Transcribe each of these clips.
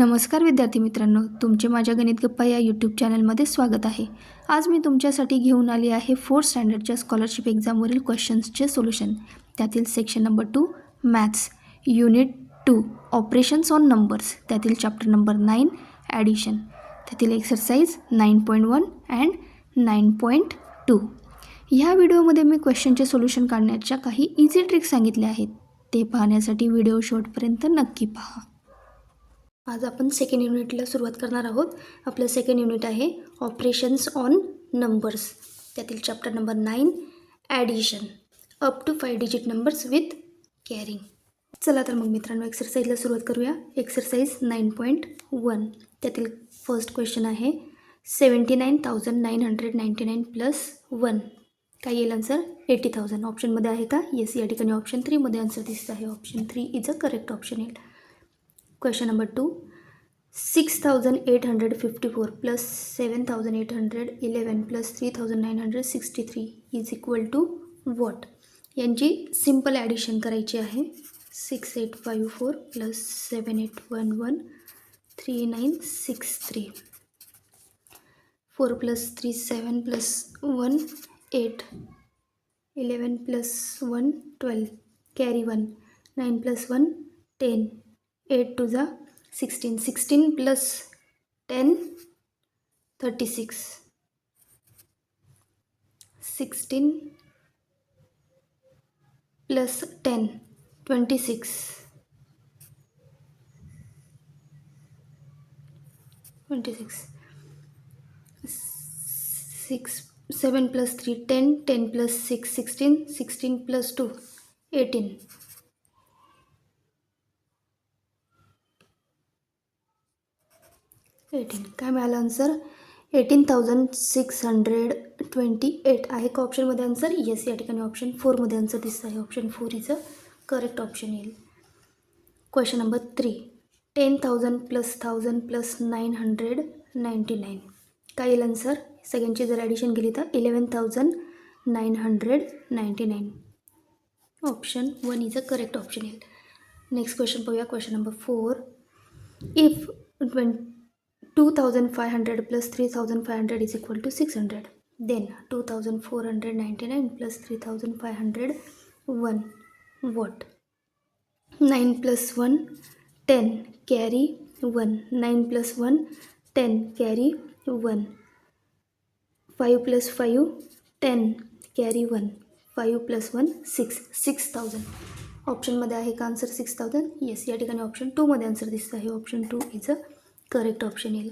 नमस्कार विद्यार्थी मित्रांनो, तुमचे माझ्या गणित गप्पा या यूट्यूब चॅनलमध्ये स्वागत आहे. आज मी तुमच्यासाठी घेऊन आली आहे 4th स्टँडर्डच्या स्कॉलरशिप एक्झामवरील क्वेश्चन्सचे सोल्युशन. त्यातील section number 2 maths, unit 2 operations on numbers, त्यातील चॅप्टर नंबर 9 ॲडिशन, त्यातील एक्सरसाइज 9.1 अँड 9.2. ह्या व्हिडिओमध्ये मी क्वेश्चनचे सोल्युशन काढण्याच्या काही इझी ट्रिक्स सांगितल्या आहेत. ते पाहण्यासाठी व्हिडिओ शेवटपर्यंत नक्की पहा. आज आपण सेकंड युनिटला सुरुवात करणार आहोत. आपलं सेकंड युनिट आहे ऑपरेशन्स ऑन नंबर्स, त्यातील chapter number 9 addition, up to 5 digit numbers with carrying. चला तर मग मित्रांनो एक्सरसाइजला सुरुवात करूया. एक्सरसाइज 9.1, त्यातील फर्स्ट क्वेश्चन आहे 79,999 प्लस 1. काय येईल आन्सर? 80,000. ऑप्शनमध्ये आहे का? येस, या ठिकाणी ऑप्शन 3 मध्ये आन्सर दिसत आहे. Option 3 is a correct option येईल. Question number 2, 6,854 plus 7,811 plus 3,963 is equal to what? यांची सिम्पल ॲडिशन करायची आहे. 6,854 plus 7,811 3,963, 4 plus 3 7 plus 1 8, 11 plus 1 12, carry 1, 9 plus 1 10, 8 to the 16, 16 plus 10 36, 16 plus 10 26, 7 plus 3 10, 10 plus 6 16, 16 plus 2 18, 18. काय मिळालं आन्सर? 18,628 आहे का ऑप्शनमध्ये आन्सर? येस, या ठिकाणी ऑप्शन 4 मध्ये आन्सर दिसत आहे. Option 4 is a correct option येईल. Question number 3, 10,000 plus 1,000 plus 999. काय येईल आन्सर? सगळ्यांची जर ॲडिशन केली तर 11,999. Option 1 is a correct option येईल. नेक्स्ट क्वेश्चन पाहूया. Question number 4, if 2,500 plus 3,500 is equal to 600, then 2,499 plus 3,501 what? 9 plus 1 10, carry 1, 9 plus 1 10, carry 1, 5 plus 5 10, carry 1, 5 plus 1 6, 6,000. ऑप्शनमध्ये आहे का आन्सर 6,000? येस, या ठिकाणी ऑप्शन 2 मध्ये आन्सर दिसत आहे. Option 2 is a correct option येईल.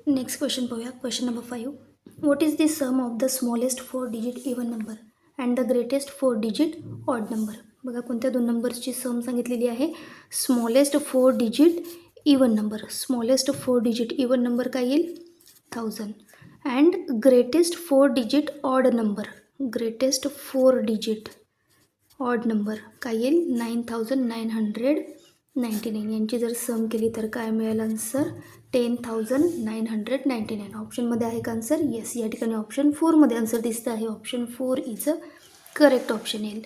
नेक्स्ट क्वेश्चन पाहूया. Question number 5, what is the sum of the smallest 4 digit even number and the greatest 4 digit odd number? बघा कोणत्या दोन नंबर्सची सम सांगितलेली आहे. Smallest 4 digit even number. Smallest 4 digit even number काय येईल? 1000. And greatest 4 digit odd number. Greatest 4 digit odd number काय येईल? 9,999. यांची जर सम केली तर काय मिळेल आन्सर? 10,999. ऑप्शनमध्ये आहे का आन्सर? येस, या ठिकाणी ऑप्शन 4 मध्ये आन्सर दिसतं आहे. Option 4 is a correct option येईल.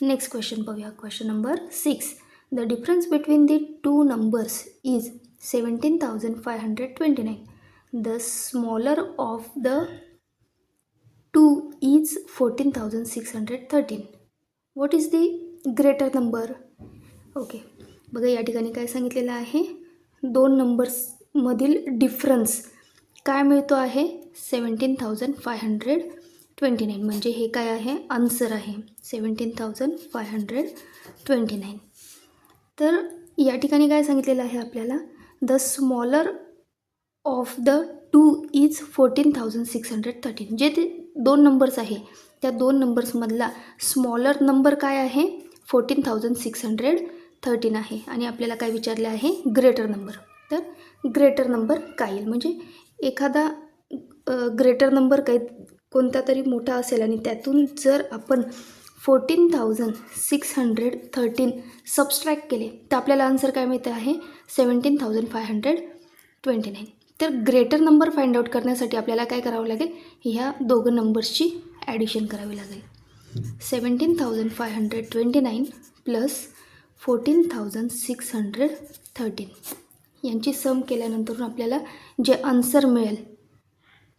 नेक्स्ट क्वेश्चन पाहूया. Question number 6, the difference between the two numbers is 17,529. The smaller of the two is 14,613. What is the greater number? Okay, बघा या ठिकाणी काय सांगितलेलं आहे. दोन नंबर्समधील डिफरन्स काय मिळतो आहे? 17,529. म्हणजे हे काय आहे? आन्सर आहे 17,529. तर या ठिकाणी काय सांगितलेलं आहे आपल्याला? The smaller of the two is 14,613. जे ते दोन नंबर्स आहे त्या दोन नंबर्समधला स्मॉलर नंबर काय आहे? 14,613 आहे. आणि आपल्याला काय विचारले आहे? Greater number. तर ग्रेटर नंबर काय येईल? म्हणजे एखादा ग्रेटर नंबर कोणता तरी मोठा असेल आणि त्यातून जर आपण 14,613 सबस्ट्रॅक्ट केले तर आपल्याला आन्सर काय मिळते आहे? 17,529. तर ग्रेटर नंबर फाइंड आउट करण्यासाठी आपल्याला काय करावं लागेल? ह्या दोघं नंबर्सची ॲडिशन करावी लागेल. 17,529 प्लस 14,613. यांची सम केल्यानंतर आपल्याला जे आन्सर मिळेल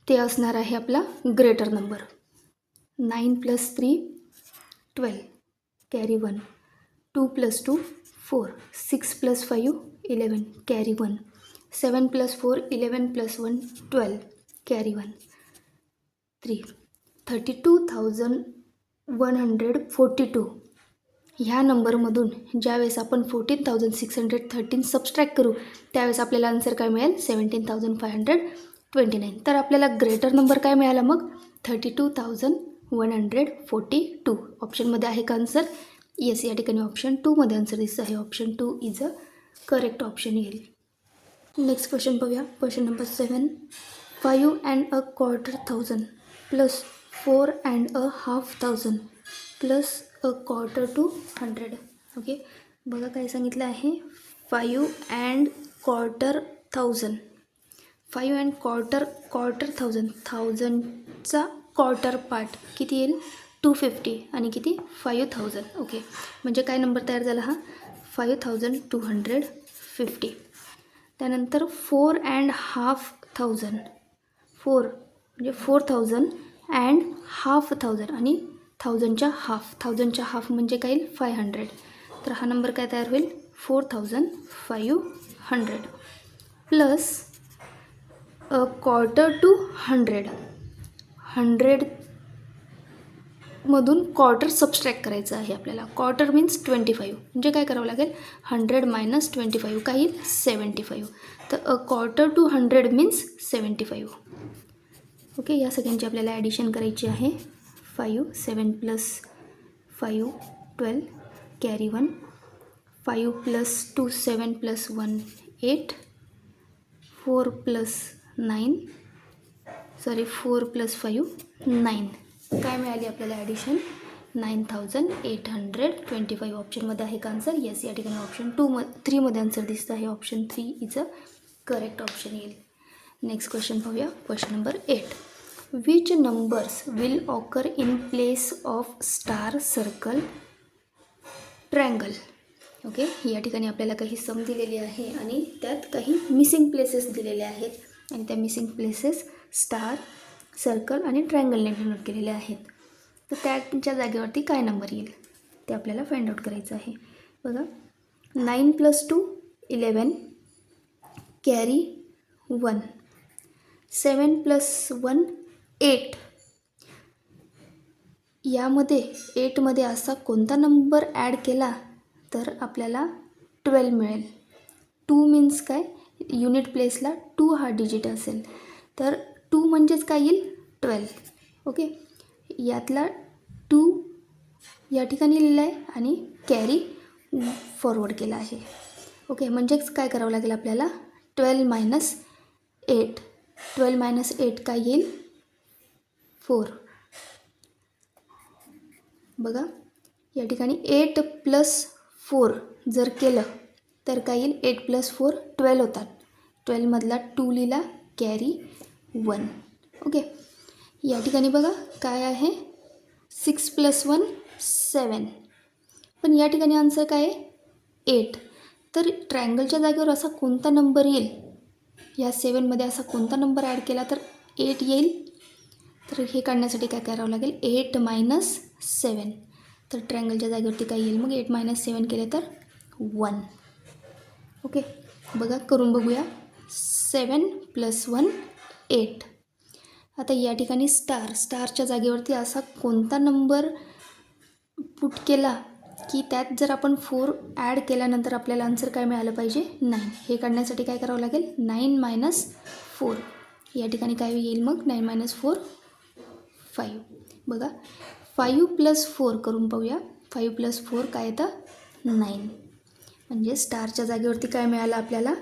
ते असणार आहे आपला greater number. 9 + 3 12 carry 1, 2 + 2 4, 6 + 5 11 carry 1, 7 + 4 11 + 1 12 carry 1 3. 32,142 ह्या नंबरमधून ज्यावेळेस आपण 14,613 सबस्ट्रॅक्ट करू त्यावेळेस आपल्याला आन्सर काय मिळेल 17,529. तर आपल्याला ग्रेटर नंबर काय मिळाला मग 32,142. ऑप्शनमध्ये आहे का आन्सर? येस, या ठिकाणी ऑप्शन 2मध्ये आन्सर दिसतं आहे. Option 2 is a correct option येईल. नेक्स्ट क्वेश्चन पाहूया. Question number 7. 5 1/4 thousand + 4 1/2 thousand + 1/4 to 100. Okay, बघा काय सांगितलं आहे. 5 1/4 thousand, 5 1/4 thousand, 1000चा क्वार्टर पार्ट किती येईल 250 आणि किती 5000. ओके, म्हणजे काय नंबर तयार झाला हा 5250. त्यानंतर 4 1/2 thousand, 4 म्हणजे 4000 1/2 thousand आणि 1000च्या हाफ म्हणजे काय येईल 500. तर हा नंबर काय तयार होईल 4500 प्लस 1/4 to 100. 100 मधून क्वार्टर सबस्ट्रॅक्ट करायचं आहे आपल्याला. क्वार्टर मीन्स 25, म्हणजे काय करावं लागेल 100 - 25 काय येईल 75. तर 1/4 to 100 मीन्स 75. ओके, या सगळ्यांची आपल्याला ॲडिशन करायची आहे. 5 7 + 5 12 कॅरी 1, 5 + 2 7 + 1 8, 4 + 5 9. काय मिळाली आपल्याला ॲडिशन 9825. ऑप्शनमध्ये आहे का आन्सर? येस, या ठिकाणी ऑप्शन 3मध्ये आन्सर दिसतं आहे. Option 3 is a correct option येईल. नेक्स्ट क्वेश्चन पाहूया. Question number 8. Which numbers will occur in place of star, circle, triangle? Okay, या ठिकाणी आपल्याला काही सम दिलेली आहे आणि त्यात काही मिसिंग प्लेसेस दिलेले आहेत आणि त्या मिसिंग प्लेसेस स्टार, सर्कल आणि ट्रायंगलने डिनोट केलेले आहेत. तर त्यांच्या जागेवरती काय नंबर येईल ते आपल्याला फाइंड आउट करायचं आहे. बघा 9 + 2 11 कॅरी 1, 7 + 1 8. यामध्ये 8मध्ये असा कोणता नंबर ॲड केला तर आपल्याला 12 मिळेल. 2 मीन्स काय युनिट प्लेसला 2 हा डिजिट असेल तर 2 म्हणजेच काय येईल 12. ओके, यातला 2 या ठिकाणी लिहिला आहे आणि कॅरी फॉरवर्ड केला आहे. ओके, म्हणजेच काय करावं लागेल आपल्याला 12 - 8. 12 - 8 काय येईल 4. बघा या ठिकाणी 8 + 4 जर केलं तर काय येईल 8 + 4 12 होतात. 12मधला 2 लिहिला कॅरी 1. ओके, या ठिकाणी बघा काय आहे 6 + 1 7. पण या ठिकाणी आन्सर काय आहे 8. तर ट्रायंगलच्या जागेवर असा कोणता नंबर येईल या 7मध्ये असा कोणता नंबर ॲड केला तर 8 येईल. तर हे काढण्यासाठी काय करावं लागेल 8 - 7. तर ट्रायंगलच्या जागेवरती काय येईल मग 8 - 7 केले तर 1. ओके, बघा करून बघूया. 7 + 1 8. आता या ठिकाणी स्टारच्या जागेवरती असा कोणता नंबर पुट केला की त्यात जर आपण 4 ॲड केल्यानंतर आपल्याला आन्सर काय मिळालं पाहिजे 9. हे काढण्यासाठी काय करावं लागेल 9 - 4. या ठिकाणी काय येईल मग 9 - 4 5. बघा 5 + 4 करून पाहूया. 5 + 4 काय येतं 9. म्हणजे स्टारच्या जागेवरती काय मिळालं आपल्याला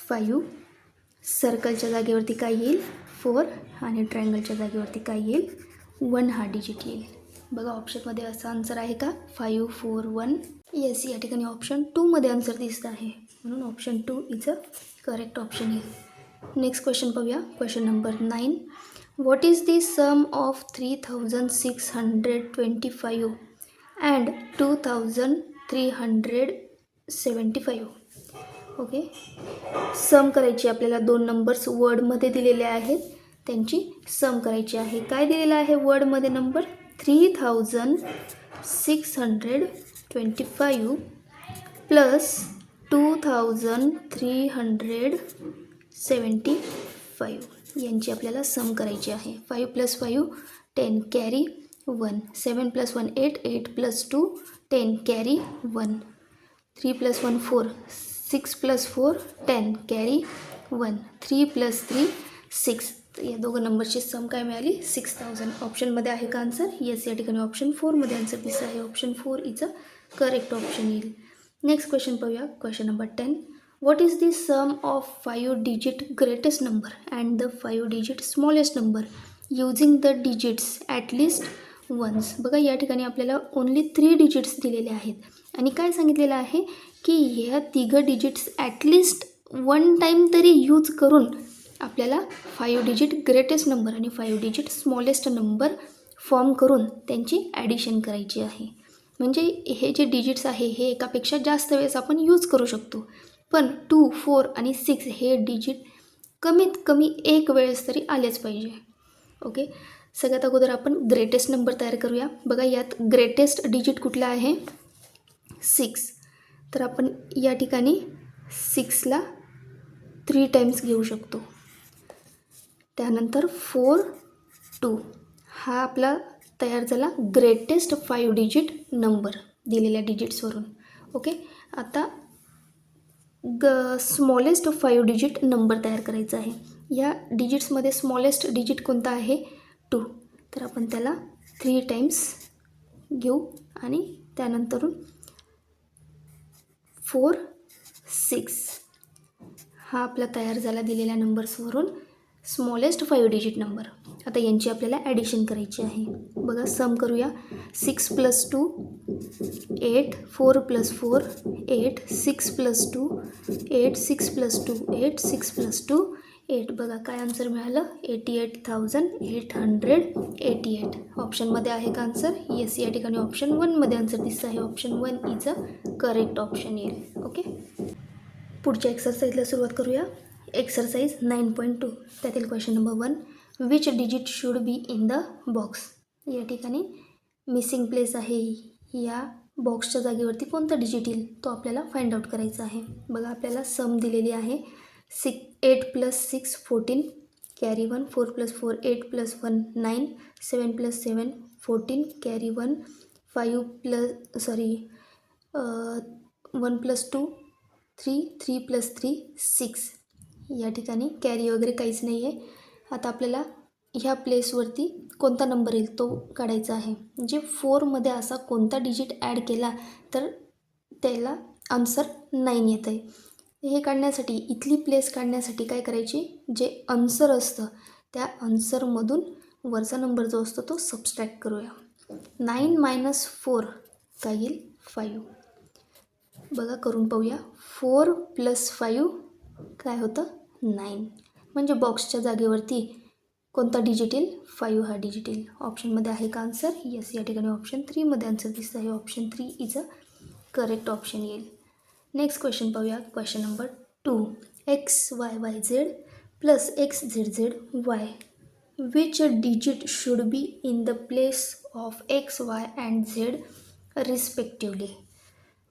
5. सर्कलच्या जागेवरती काय येईल 4 आणि ट्रायंगलच्या जागेवरती काय येईल 1 हा डिजिट येईल. बघा ऑप्शनमध्ये असा आन्सर आहे का 5 4 1. येस, या ठिकाणी ऑप्शन 2मध्ये आन्सर दिसतं आहे म्हणून option 2 is a correct option येईल. नेक्स्ट क्वेश्चन पाहूया. Question number 9. What is the sum of 3625 and 2375? Okay, sum करायची आपल्याला. दोन नंबर्स वर्डमध्ये दिलेले आहेत, त्यांची सम करायची आहे. काय दिलेलं आहे वर्डमध्ये नंबर? 3625 प्लस 2375 यांची आपल्याला सम करायची आहे. 5 + 5 10 कॅरी 1, 7 + 1 8, 8 + 2 10 कॅरी 1, 3 + 1 4, 6 + 4 10 कॅरी 1, 3 + 3 6. या दोघं नंबरची सम काय मिळाली? 6000. ऑप्शनमध्ये आहे का आन्सर? येस, या ठिकाणी ऑप्शन 4मध्ये आन्सर दिसत आहे. Option 4 is a correct option येईल. नेक्स्ट क्वेश्चन पाहूया. Question number 10. What is the sum of 5-digit greatest number and the 5-digit smallest number using the digits at least once? बघा, या ठिकाणी आपल्याला ओन्ली 3 डिजिट्स दिलेले आहेत आणि काय सांगितलेलं आहे की ह्या तिघं डिजिट्स ॲटलिस्ट 1 टाईम तरी यूज करून आपल्याला 5 डिजिट ग्रेटेस्ट नंबर आणि 5 डिजिट स्मॉलेस्ट नंबर फॉर्म करून त्यांची ॲडिशन करायची आहे. म्हणजे हे जे डिजिट्स आहे हे एकापेक्षा जास्त वेळेस आपण यूज करू शकतो, पण 2, 4 आणि 6 हे डिजिट कमीत कमी एक वेळेस तरी आलेच पाहिजे. ओके, सगळ्यात अगोदर आपण ग्रेटेस्ट नंबर तयार करूया. बघा, यात ग्रेटेस्ट डिजिट कुठला आहे? 6. तर आपण या ठिकाणी 6ला 3 टाइम्स घेऊ शकतो. त्यानंतर 4, 2 हा आपला तयार झाला ग्रेटेस्ट 5 डिजिट नंबर दिलेल्या डिजिट्सवरून. ओके, आता स्मॉलेस्ट 5 डिजिट नंबर तयार करायचा आहे. या डिजिट्समध्ये स्मॉलेस्ट डिजिट कोणता आहे? 2. तर आपण त्याला 3 टाइम्स घेऊ आणि त्यानंतरून 4, 6 हा आपला तयार झाला दिलेल्या नंबर्सवरून स्मॉलेस्ट 5 डिजिट नंबर. आता यांची आपल्याला ॲडिशन करायची आहे. बघा, सम करूया. 6 + 2 8, 4 + 4 8, 6 + 2 8, 6 + 2 8, 6 + 2 8. बघा काय आन्सर मिळालं? 88,888. ऑप्शनमध्ये आहे का आन्सर? येस, या ठिकाणी ऑप्शन 1मध्ये आन्सर दिसतं आहे. Option 1 is a correct option येईल. ओके, पुढच्या एक्सरसाइजला सुरुवात करूया. एक्सरसाइज 9.2 त्यातील question number 1. Which digit should be in the box? या ठिकाणी मिसिंग प्लेस आहे. या बॉक्सच्या जागेवरती कोणता डिजिट येईल तो आपल्याला फाइंड आउट करायचा आहे. बघा, आपल्याला सम दिलेली आहे. 8 + 6 14 कॅरी 1, 4 + 4 8 + 1 9, 7 + 7 14 कॅरी 1, 1 + 2 3, 3 + 3 6. या ठिकाणी कॅरी वगैरे काहीच नाही आहे. आता आपल्याला ह्या प्लेसवरती कोणता नंबर येईल तो काढायचा आहे. म्हणजे 4मध्ये असा कोणता डिजिट ॲड केला तर त्याला आन्सर 9 येतं आहे. हे काढण्यासाठी, इथली प्लेस काढण्यासाठी काय करायची? जे आन्सर असतं त्या आन्सरमधून वरचा नंबर जो असतो तो सबस्ट्रॅक्ट करूया. 9 - 4 काय येईल? 5. बघा, करून पाहूया. 4 + 5 काय होतं? 9. म्हणजे बॉक्सच्या जागेवरती कोणता डिजिट येईल? 5 हा डिजिट येईल. ऑप्शनमध्ये आहे का आन्सर? येस, या ठिकाणी ऑप्शन 3मध्ये आन्सर दिसतं आहे. Option 3 is a correct option येईल. नेक्स्ट क्वेश्चन पाहूया. Question number 2. XYYZ plus XZZ Y. Which digit should be in the place of X, Y and Z respectively?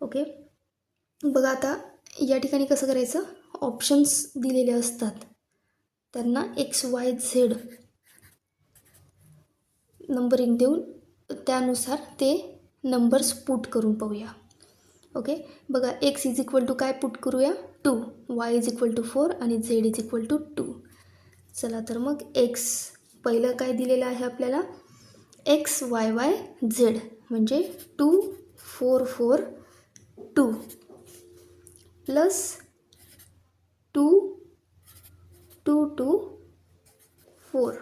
Okay, बघा, आता या ठिकाणी कसं करायचं? ऑप्शन्स दिलेले असतात, त्यांना XYZ नंबरिंग देऊन त्यानुसार ते नंबर्स पुट करून पाहूया. ओके, बघा, X = काय पुट करूया? 2, Y = 4 आणि Z = 2. चला तर मग X पहिलं काय दिलेलं आहे आपल्याला? XYYZ म्हणजे 2 4 4 2 प्लस 2 2 2 4.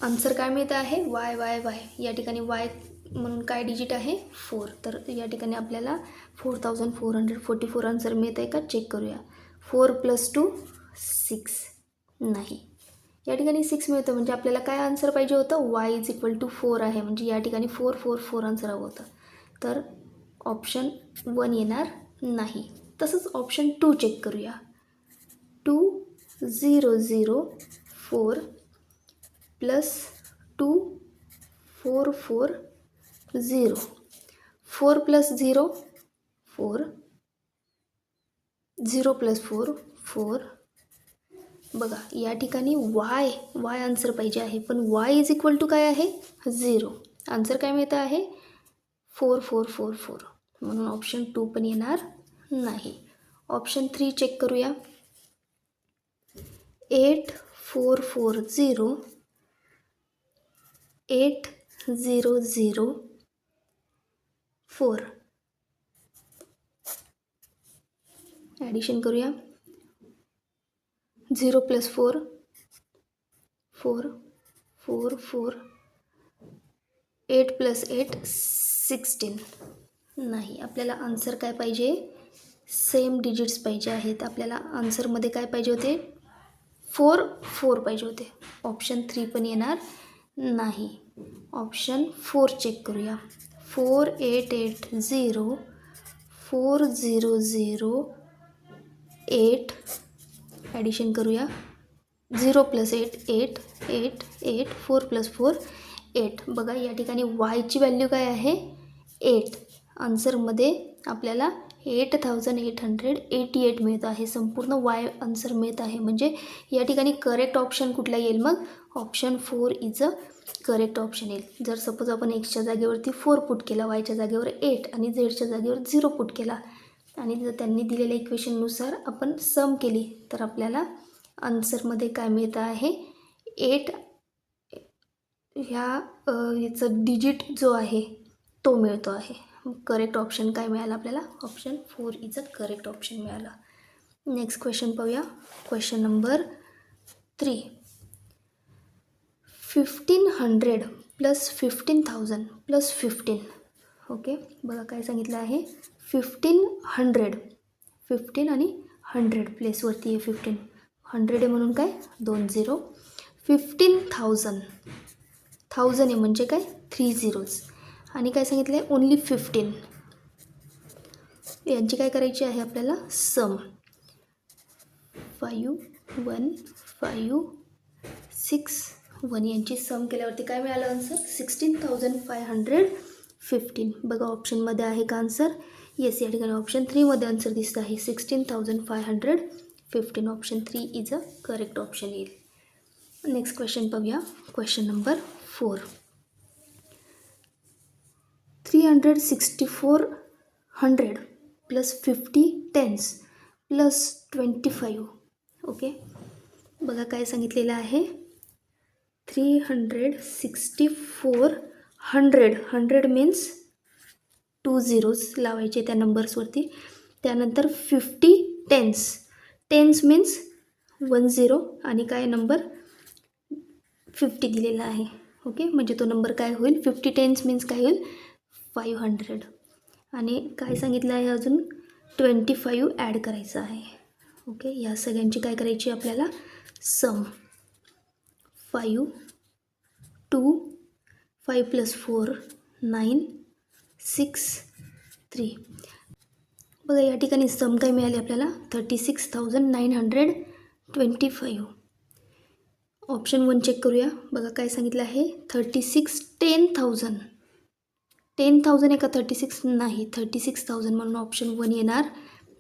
आन्सर काय मिळत आहे? YYY. या ठिकाणी Y म्हणून काय डिजिट आहे? 4. तर या ठिकाणी आपल्याला 4444 आन्सर मिळत आहे का चेक करूया. 4 + 2 6 नाही. या ठिकाणी 6 मिळतं म्हणजे आपल्याला काय आन्सर पाहिजे होतं? Y = 4 आहे म्हणजे या ठिकाणी 4 4 4 आन्सर हवं होतं. तर ऑप्शन 1 येणार नाही. तसंच ऑप्शन 2 चेक करूया. 2004 प्लस 2440. 4 plus 0 4, 0 plus 4 4. बघा या ठिकाणी वाय आन्सर पाहिजे आहे, पण वाय इज इक्वल टू काय आहे 0. आन्सर काय मिळतं आहे 4444, म्हणून ऑप्शन 2 पण येणार नाही. ऑप्शन 3 चेक करूया. 8440 8004. ॲडिशन करूया. 0 प्लस 4 4 4 4. 8 प्लस 8 16. नाही, आपल्याला आन्सर काय पाहिजे सेम डिजिट्स पाहिजे आहेत. आपल्याला आन्सरमध्ये काय पाहिजे होते 4 पाहिजे होते. ऑप्शन 3 पण येणार नाही. ऑप्शन 4 चेक करूया. 4880 4008. ॲडिशन करूया. 0 प्लस 8 8 8 8. 4 प्लस 4 8. बघा या ठिकाणी वायची व्हॅल्यू काय आहे 8. आन्सरमध्ये आपल्याला 8888 मिळत आहे. संपूर्ण वाय आन्सर मिळत आहे. म्हणजे या ठिकाणी करेक्ट ऑप्शन कुठला येईल मग option 4 is a correct option येईल. जर सपोज आपण एक्सच्या जागेवरती 4 पुट केला, वायच्या जागेवर 8 आणि झेडच्या जागेवर 0 पुट केला आणि जर त्यांनी दिलेल्या इक्वेशननुसार आपण सम केली तर आपल्याला आन्सरमध्ये काय मिळतं आहे 8 ह्या याचं डिजिट जो आहे तो मिळतो आहे. करेक्ट ऑप्शन काय मिळालं आपल्याला option 4 is a correct option मिळालं. नेक्स्ट क्वेश्चन पाहूया. Question number 3. 1500 plus 15000 plus 15. Okay, बघा काय सांगितलं आहे 1500. 15 आणि 100 प्लेसवरती आहे 15. 100 आहे म्हणून काय 2 0. 15000 आहे म्हणजे काय 3 zeros. आणि काय सांगितलं आहे ओन्ली 15. यांची काय करायची आहे आपल्याला सम. 5 1 5 6 1 यांची सम केल्यावरती काय मिळालं आन्सर 16515. बघा ऑप्शनमध्ये आहे का आन्सर येस. या ठिकाणी ऑप्शन 3 मध्ये आन्सर दिसत आहे 16515. Option 3 is a correct option येईल. नेक्स्ट क्वेश्चन पाहूया. Question number 4. 36400 plus 50 tens plus 25. Okay, बघा काय सांगितलेलं आहे 36400 मीन्स 2 zeros लावायचे त्या नंबर्सवरती. त्यानंतर 50 tens मीन्स 1 0 आणि काय नंबर 50 दिलेला आहे. ओके, म्हणजे तो नंबर काय होईल 50 tens मीन्स काय होईल 500. आणि काय सांगितलं आहे अजून 25 ॲड करायचं आहे. ओके, या सगळ्यांची काय करायची आपल्याला सम. 5 2 5 प्लस 4 9 6 3. बघा या ठिकाणी सम काय मिळाले आपल्याला 36,925. ऑप्शन 1 चेक करूया. बघा काय सांगितलं आहे 36 10,000. 10,000 आहे का 36 नाही 36,000 म्हणून ऑप्शन 1 येणार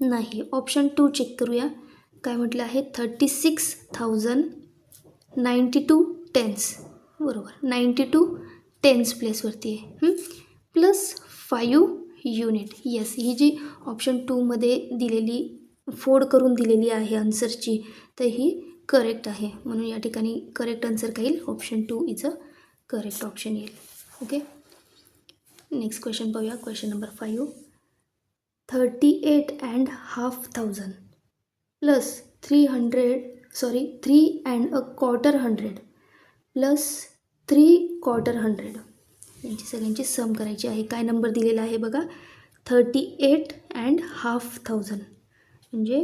नाही. ऑप्शन 2 चेक करूया. काय म्हटलं आहे 36,092 tens. बरोबर 92 tens प्लेसवरती आहे. Plus 5 unit. येस, ही जी ऑप्शन 2 मध्ये दिलेली फोड करून दिलेली आहे आन्सरची तर ही करेक्ट आहे. म्हणून या ठिकाणी करेक्ट आन्सर काय येईल option 2 is a correct option येईल. ओके, नेक्स्ट क्वेश्चन पाहूया. Question number 5. 38,500 प्लस 3 1/4 प्लस 3/4 यांची सगळ्यांची सम करायची आहे. काय नंबर दिलेला आहे बघा 38,500 म्हणजे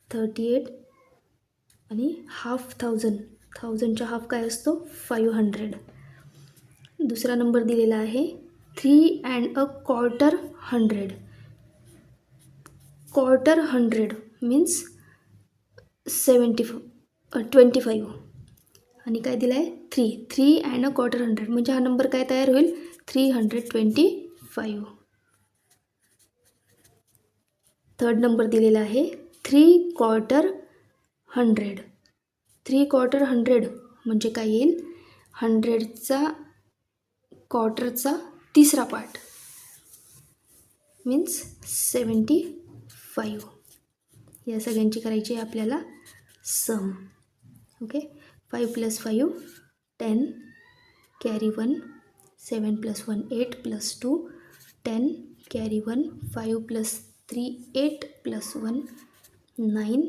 38 आणि 1000. 1000च्या हाफ काय असतो 500. दुसरा नंबर दिलेला आहे 3 1/4. क्वार्टर 100 मीन्स 25 आणि काय दिलं आहे 3 अँड अ क्वार्टर 100 म्हणजे हा नंबर काय तयार होईल 325. थर्ड नंबर दिलेला आहे 3 क्वार्टर 100. 3 क्वार्टर 100 म्हणजे काय येईल 100चा क्वार्टरचा तिसरा पार्ट मीन्स 75. या सगळ्यांची करायची आहे आपल्याला सम. Okay 5 + 5 10 carry 1 7 + 1 8 + 2 10 carry 1 5 + 3 8 + 1 9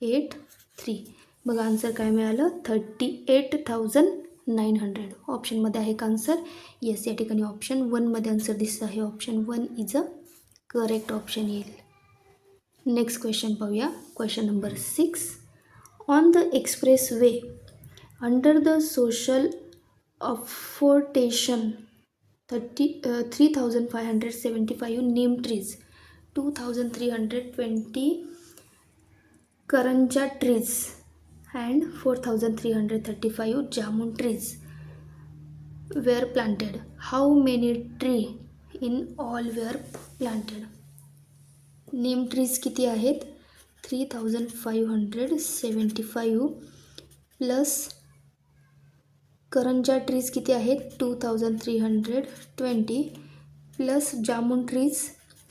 8 3. बघा आन्सर काय मिळालं 38,900. ऑप्शनमध्ये आहे का आन्सर येस. या ठिकाणी ऑप्शन 1मध्ये आन्सर दिसतं आहे. Option 1 is a correct option येईल. नेक्स्ट क्वेश्चन पाहूया. Question number 6. On the expressway under the social afforestation 3,575 neem trees 2,320 karanja trees and 4,335 jamun trees were planted. How many tree in all were planted? Neem trees किती आहेत 3,575 plus करंजा trees किती आहेत 2,320 plus jamun trees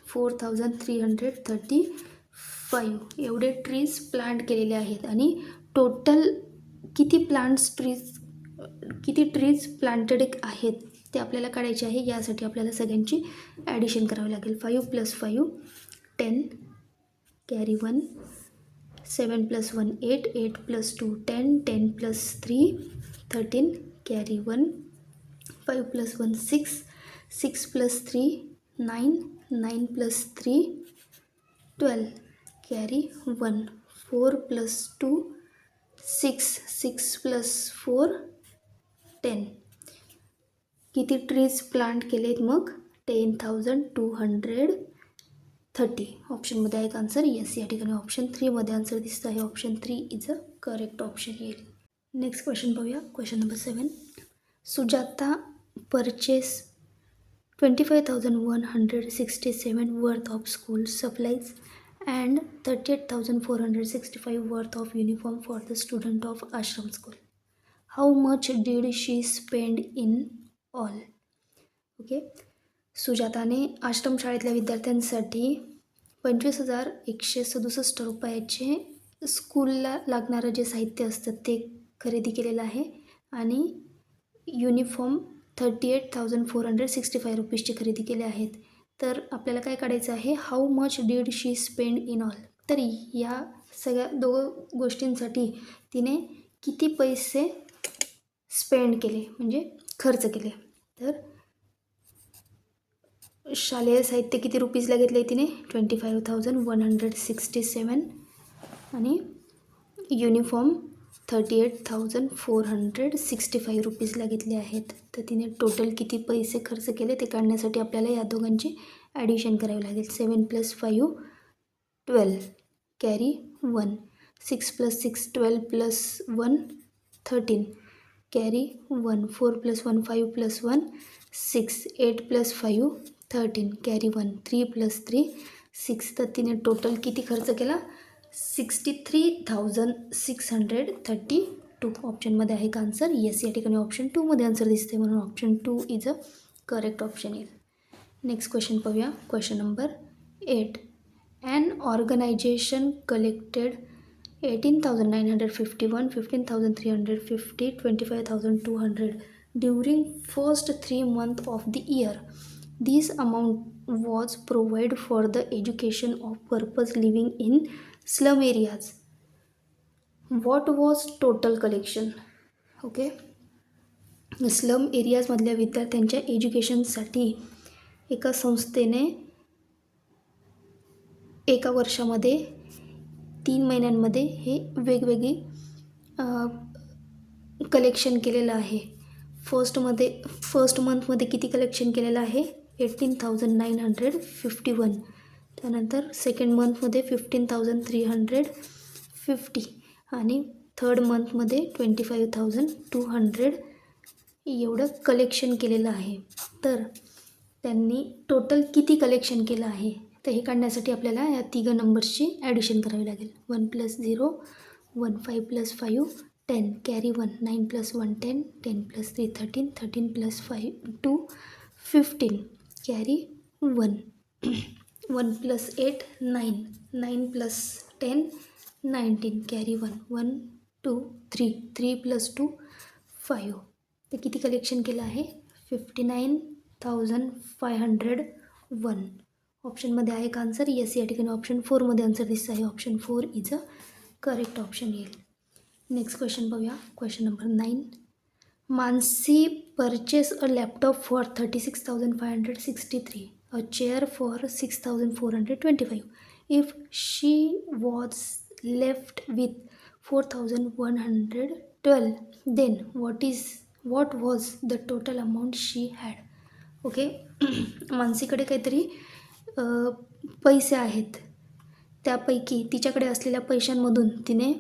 4,335. एवढे trees plant केलेले आहेत आणि total किती trees planted आहेत ते आपल्याला काढायचे आहे. यासाठी आपल्याला सगळ्यांची ॲडिशन करावी लागेल. 5 + 5 10 कॅरी 1 7 + 1 8 8 + 2 10 10 + 3 13 कॅरी 1 5 + 1 6 6 + 3 9 9 + 3 12 कॅरी 1 4 + 2 6 6 + 4 10. किती ट्रीज प्लांट केलेत मग 10,230. ऑप्शनमध्ये आहे का आन्सर येस. या ठिकाणी ऑप्शन 3मध्ये आन्सर दिसतं आहे. Option 3 is a correct option येईल. नेक्स्ट क्वेश्चन पाहूया. Question number 7. Sujata purchase 25,167 worth of school supplies and 38,465 worth of uniform for the student of Ashram School. How much did she spend in all? Okay सुजाताने आश्रम शाळेतल्या विद्यार्थ्यांसाठी 25,167 रुपयाचे स्कूलला लागणारं जे साहित्य असतं ते खरेदी केलेलं आहे आणि युनिफॉर्म 38,465 रुपीजची खरेदी केले आहेत. तर आपल्याला काय काढायचं आहे how much did she spend in all. तर या सगळ्या दोघं गोष्टींसाठी तिने किती पैसे स्पेंड केले म्हणजे खर्च केले. तर शालेय साहित्य किती रुपीजला घेतले तिने 25,167 आणि युनिफॉर्म 38,465 रुपीजला घेतले आहेत. तर तिने टोटल किती पैसे खर्च केले ते काढण्यासाठी आपल्याला या दोघांची ॲडिशन करावी लागेल. 7 + 5 12 कॅरी 1 6 + 6 12 + 1 13 कॅरी 1 4 + 1 5 + 1 6 8 + 5 13 कॅरी 1 3 + 3 6. तर तिने टोटल किती खर्च केला 63,632. ऑप्शनमध्ये आहे का आन्सर येस. या ठिकाणी ऑप्शन 2मध्ये आन्सर दिसते म्हणून option 2 is a correct option येईल. नेक्स्ट क्वेश्चन पाहूया. Question number 8. An organization collected 18,951 15,350 25,200 during first 3 months of the year. This amount was provided for the education of purpose living in slum areas. What was total collection? Okay slum एरियाजमधल्या विद्यार्थ्यांच्या एज्युकेशनसाठी एका संस्थेने एका वर्षामध्ये 3 महिन्यांमध्ये हे वेगवेगळी कलेक्शन केलेलं आहे. फर्स्ट मंथमध्ये किती कलेक्शन केलेलं आहे 18,951. त्यानंतर सेकंड मंथमध्ये 15,350 आणि थर्ड मंथमध्ये 25,200 एवढं कलेक्शन केलेलं आहे. तर त्यांनी टोटल किती कलेक्शन केलं आहे तर हे काढण्यासाठी आपल्याला या तिघं नंबर्सची ॲडिशन करावी लागेल. 1 + 0 1 5 + 5 10 कॅरी 1 9 + 1 10 10 + 3 13 13 + 5 2 15 कॅरी 1 1 + 8 9 9 + 10 19 कॅरी 1 1 2 3 3 + 2 5. तर किती कलेक्शन केलं आहे 59,501. ऑप्शनमध्ये आहे का आन्सर? येस, या ठिकाणी ऑप्शन 4मध्ये आन्सर दिसतं आहे. Option 4 is a correct option येईल. नेक्स्ट क्वेश्चन बघूया. Question number 9. Mansi purchase a laptop for 36,563, a chair for 6,425. If she was left with 4,112, then what was the total amount she had? Okay. मानसीकडे काहीतरी पैसे आहेत, त्यापैकी तिच्याकडे असलेल्या पैशांमधून तिने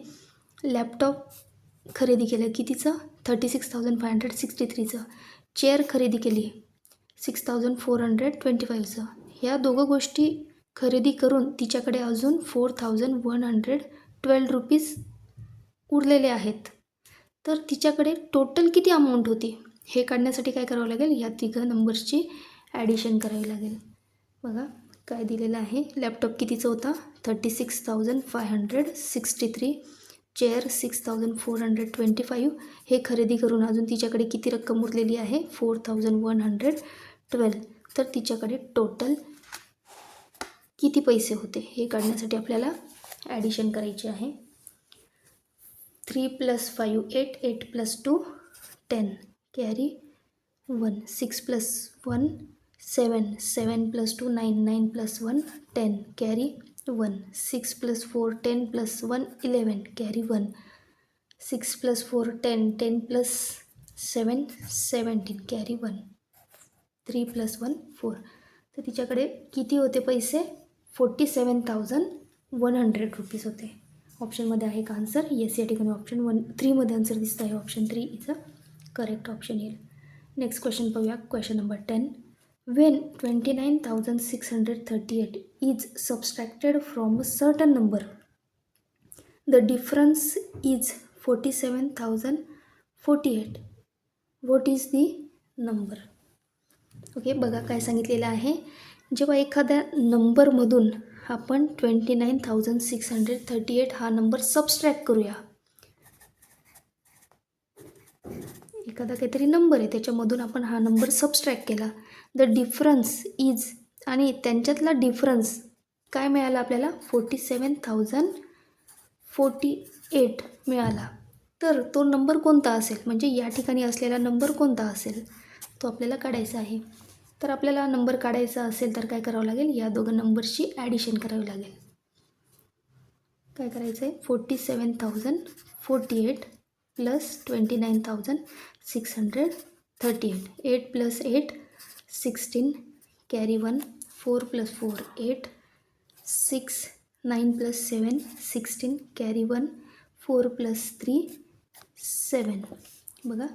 लॅपटॉप खरेदी केलं. कितीचं? 36,563चं. चेअर खरेदी केली 6,425चं. ह्या दोघं गोष्टी खरेदी करून तिच्याकडे अजून 4,112 रुपीज उरलेले आहेत. तर तिच्याकडे टोटल किती अमाऊंट होती हे काढण्यासाठी काय करावं लागेल? या तिघं नंबर्सची ॲडिशन करावी लागेल. बघा काय दिलेलं आहे. लॅपटॉप कितीचा होता? 36,563. चेअर 6,425. हे खरेदी करून अजून तिच्याकडे किती रक्कम उरलेली आहे? 4,112. तर तिच्याकडे टोटल किती पैसे होते हे काढण्यासाठी आपल्याला ॲडिशन करायचे आहे. 3 + 5 8 8 + 2 10 कॅरी 1 6 + 1 7 7 + 2 9 9 + 1 10 कॅरी 1 6 + 4 10 + 1 11 कॅरी 1 6 + 4 10 10 + 7 17 कॅरी 1 3 + 1 4. तर तिच्याकडे किती होते पैसे? 47,100 रुपीज होते. ऑप्शनमध्ये आहे का आन्सर? येस, या ठिकाणी ऑप्शन 3मध्ये आन्सर दिसतं आहे. Option 3 is a correct option येईल. नेक्स्ट क्वेश्चन पाहूया. Question number 10. When 29,638 is subtracted from a certain number, the difference is 47,048. What is the number? Okay. बघा काय सांगितलेलं आहे. जेव्हा एखाद्या नंबरमधून आपण 29,638 हा नंबर सबस्ट्रॅक्ट करूया. एखादा काहीतरी नंबर आहे त्याच्यामधून आपण हा नंबर सबस्ट्रॅक्ट केला. द डिफरन्स इज, आणि त्यांच्यातला डिफरन्स काय मिळाला आपल्याला? 47,048 मिळाला. तर तो नंबर कोणता असेल, म्हणजे या ठिकाणी असलेला नंबर कोणता असेल तो आपल्याला काढायचा आहे. तर आपल्याला नंबर काढायचा असेल तर काय करावं लागेल? या दोघं नंबर्सची ॲडिशन करावी लागेल. काय करायचं आहे? 47,048 + 29,638. 8 + 8 16 कॅरी 1 4 + 4 8 6 9 + 7 16 कॅरी 1 4 + 3 7. बघा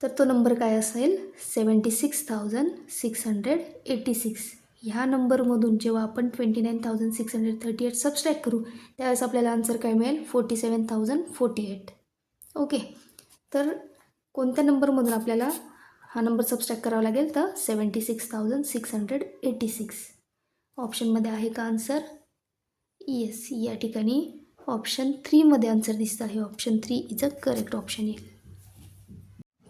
तर तो नंबर काय असेल? 76,686. ह्या नंबरमधून जेव्हा आपण 29,638 सबस्ट्रॅक्ट करू त्यावेळेस आपल्याला आन्सर काय मिळेल? 47,048. ओके. तर कोणत्या नंबरमधून आपल्याला हा नंबर सबस्ट्रॅक्ट करावा लागेल? तर 76,686. ऑप्शनमध्ये आहे का आन्सर? येस, या ठिकाणी ऑप्शन 3मध्ये आन्सर दिसतं आहे. Option 3 is a correct option येईल.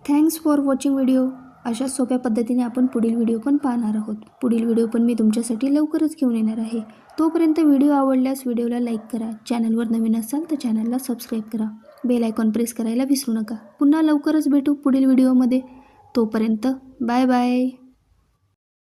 Thanks for watching video. अशा सोप्या पद्धतीने आपण पुढील व्हिडिओ पण पाहणार आहोत. पुढील व्हिडिओ पण मी तुमच्यासाठी लवकरच घेऊन येणार आहे. तोपर्यंत व्हिडिओ आवडल्यास व्हिडिओला लाईक करा. चॅनलवर नवीन असाल तर चॅनलला सबस्क्राईब करा. बेल आयकॉन प्रेस करायला विसरू नका. पुन्हा लवकरच भेटू पुढील व्हिडिओमध्ये. तोपर्यंत बाय बाय.